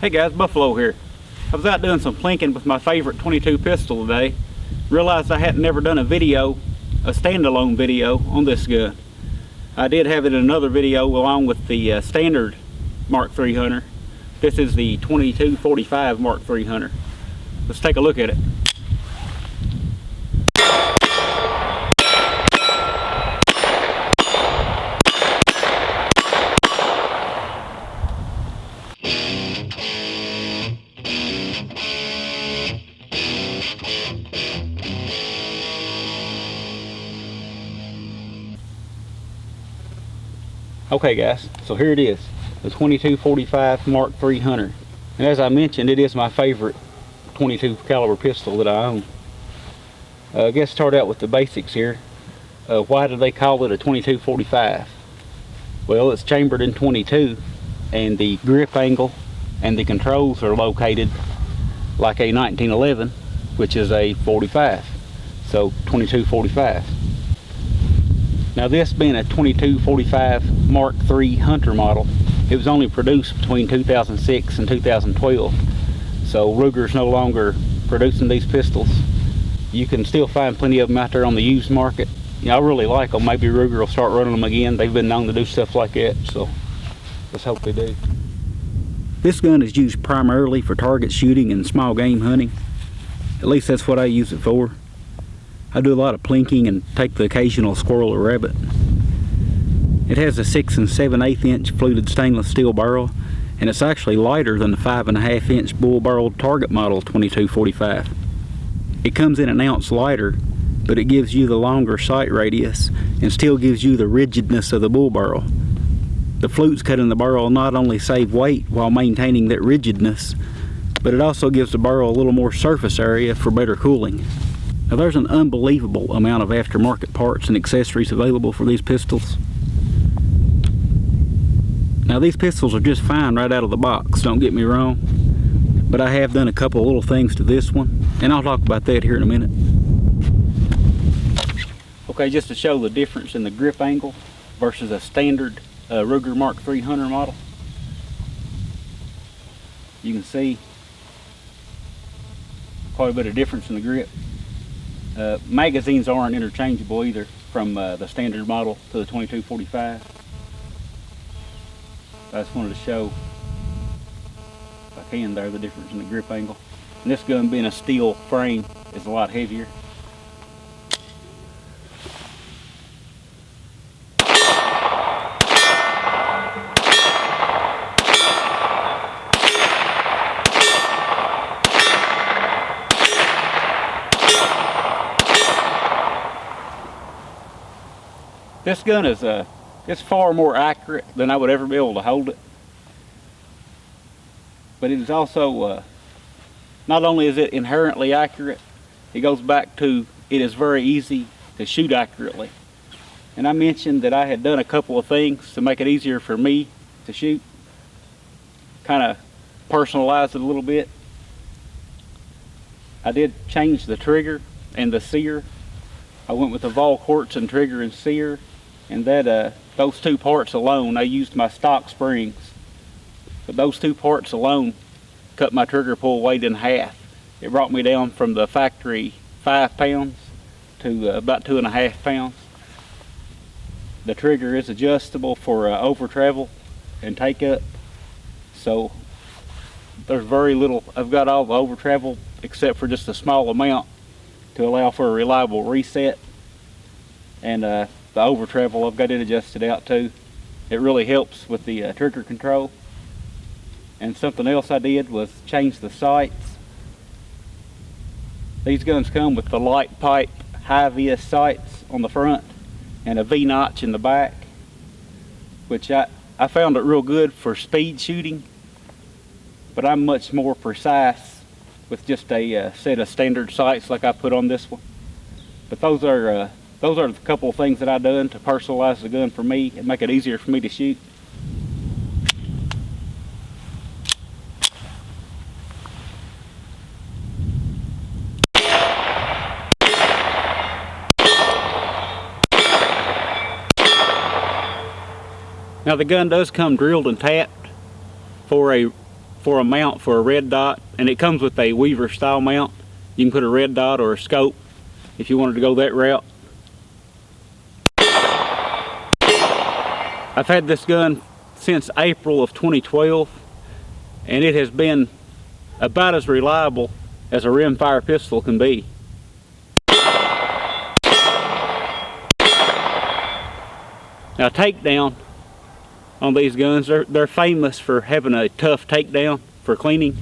Hey guys, Buffalo here. I was out doing some plinking with my favorite 22 pistol today. Realized I hadn't never done a standalone video on this gun. I did have it in another video along with the standard Mark III Hunter. This is the 2245 Mark III Hunter. Let's take a look at it. Okay guys, so here it is, the 2245 Mark III Hunter. And as I mentioned, it is my favorite 22 caliber pistol that I own. I guess start out with the basics here. Why do they call it a 2245? Well, it's chambered in 22 and the grip angle and the controls are located like a 1911, which is a 45. So 2245. Now this being a 2245 Mark III Hunter model, it was only produced between 2006 and 2012. So Ruger's no longer producing these pistols. You can still find plenty of them out there on the used market. You know, I really like them. Maybe Ruger will start running them again. They've been known to do stuff like that, so let's hope they do. This gun is used primarily for target shooting and small game hunting. At least that's what I use it for. I do a lot of plinking and take the occasional squirrel or rabbit. It has a 6 7/8 inch fluted stainless steel barrel, and it's actually lighter than the 5.5 inch bull barreled target model 2245. It comes in an ounce lighter, but it gives you the longer sight radius and still gives you the rigidness of the bull barrel. The flutes cut in the barrel not only save weight while maintaining that rigidness, but it also gives the barrel a little more surface area for better cooling. Now there's an unbelievable amount of aftermarket parts and accessories available for these pistols. Now these pistols are just fine right out of the box, don't get me wrong, but I have done a couple of little things to this one, and I'll talk about that here in a minute. Okay, just to show the difference in the grip angle versus a standard Ruger Mark III Hunter model. You can see quite a bit of difference in the grip. Magazines aren't interchangeable either from the standard model to the 2245. I just wanted to show, if I can there, the difference in the grip angle. And this gun being a steel frame is a lot heavier. This gun is it's far more accurate than I would ever be able to hold it. But it is also, not only is it inherently accurate, it goes back to it is very easy to shoot accurately. And I mentioned that I had done a couple of things to make it easier for me to shoot. Kind of personalize it a little bit. I did change the trigger and the sear. I went with the Vol Quartzen trigger and sear. And that those two parts alone, I used my stock springs, but those two parts alone cut my trigger pull weight in half. It brought me down from the factory 5 pounds to about 2.5 pounds. The trigger is adjustable for over travel and take up, so there's very little. I've got all the over travel except for just a small amount to allow for a reliable reset, and the over travel I've got it adjusted out too. It really helps with the trigger control. And something else I did was change the sights. These guns come with the light pipe high vis sights on the front and a V-notch in the back, which I found it real good for speed shooting, but I'm much more precise with just a set of standard sights like I put on this one. But those are a couple of things that I've done to personalize the gun for me and make it easier for me to shoot. Now the gun does come drilled and tapped for for a mount for a red dot, and it comes with a Weaver style mount. You can put a red dot or a scope if you wanted to go that route. I've had this gun since April of 2012, and it has been about as reliable as a rimfire pistol can be. Now, takedown on these guns, they're famous for having a tough takedown for cleaning,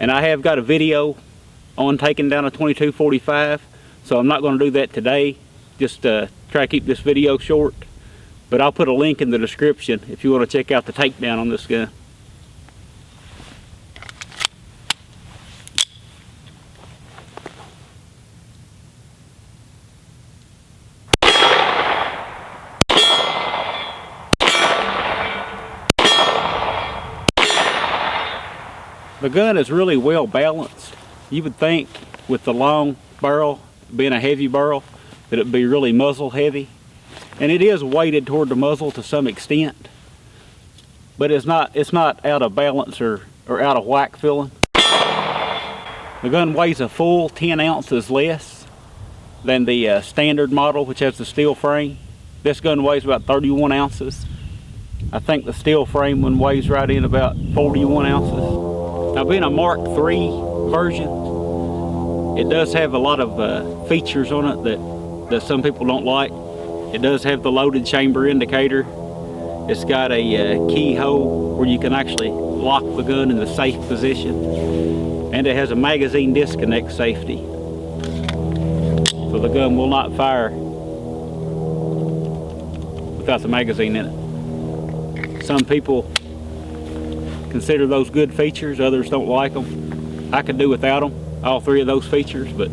and I have got a video on taking down a 2245, so I'm not going to do that today. Just try to keep this video short, but I'll put a link in the description if you want to check out the takedown on this gun. The gun is really well balanced. You would think with the long barrel being a heavy barrel that it'd be really muzzle heavy, and it is weighted toward the muzzle to some extent, but it's not out of balance or out of whack feeling. The gun weighs a full 10 ounces less than the standard model, which has the steel frame. This gun weighs about 31 ounces. I think the steel frame one weighs right in about 41 ounces. Now, being a Mark III version, it does have a lot of features on it that some people don't like. It does have the loaded chamber indicator. It's got a keyhole where you can actually lock the gun in the safe position. And it has a magazine disconnect safety. So the gun will not fire without the magazine in it. Some people consider those good features, others don't like them. I could do without them, all three of those features, but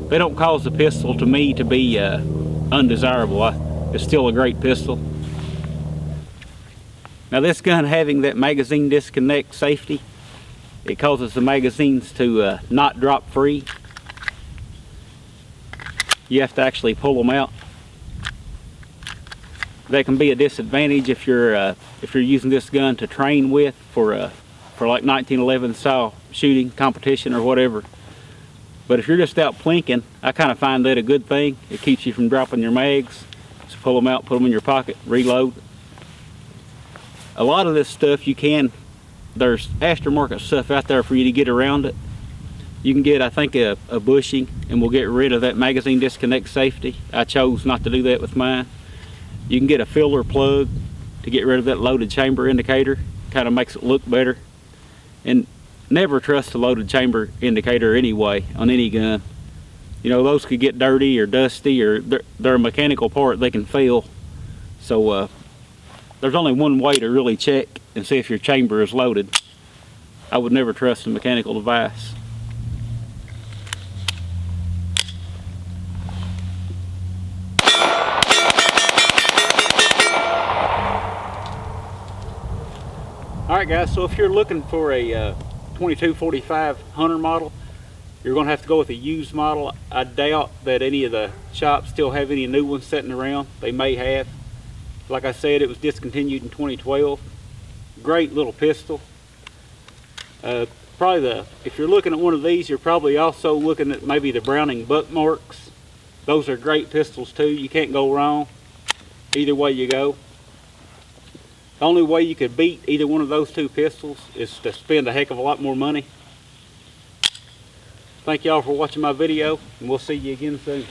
they don't cause the pistol to me to be undesirable. It's still a great pistol. Now, this gun having that magazine disconnect safety, it causes the magazines to not drop free. You have to actually pull them out. That can be a disadvantage if you're using this gun to train with for like 1911 style shooting competition or whatever. But if you're just out plinking, I kind of find that a good thing. It keeps you from dropping your mags. Just pull them out, put them in your pocket, reload. A lot of this stuff there's aftermarket stuff out there for you to get around it. You can get, I think, a bushing, and we'll get rid of that magazine disconnect safety. I chose not to do that with mine. You can get a filler plug to get rid of that loaded chamber indicator. Kind of makes it look better. And never trust the loaded chamber indicator anyway on any gun. You know, those could get dirty or dusty, or they're a mechanical part, they can fail. So there's only one way to really check and see if your chamber is loaded. I would never trust a mechanical device. Alright guys, so if you're looking for a 2245 Hunter model, you're going to have to go with a used model. I doubt that any of the shops still have any new ones sitting around. They may have. Like I said, it was discontinued in 2012. Great little pistol. If you're looking at one of these, you're probably also looking at maybe the Browning Buckmarks. Those are great pistols too. You can't go wrong either way you go. The only way you could beat either one of those two pistols is to spend a heck of a lot more money. Thank y'all for watching my video, and we'll see you again soon.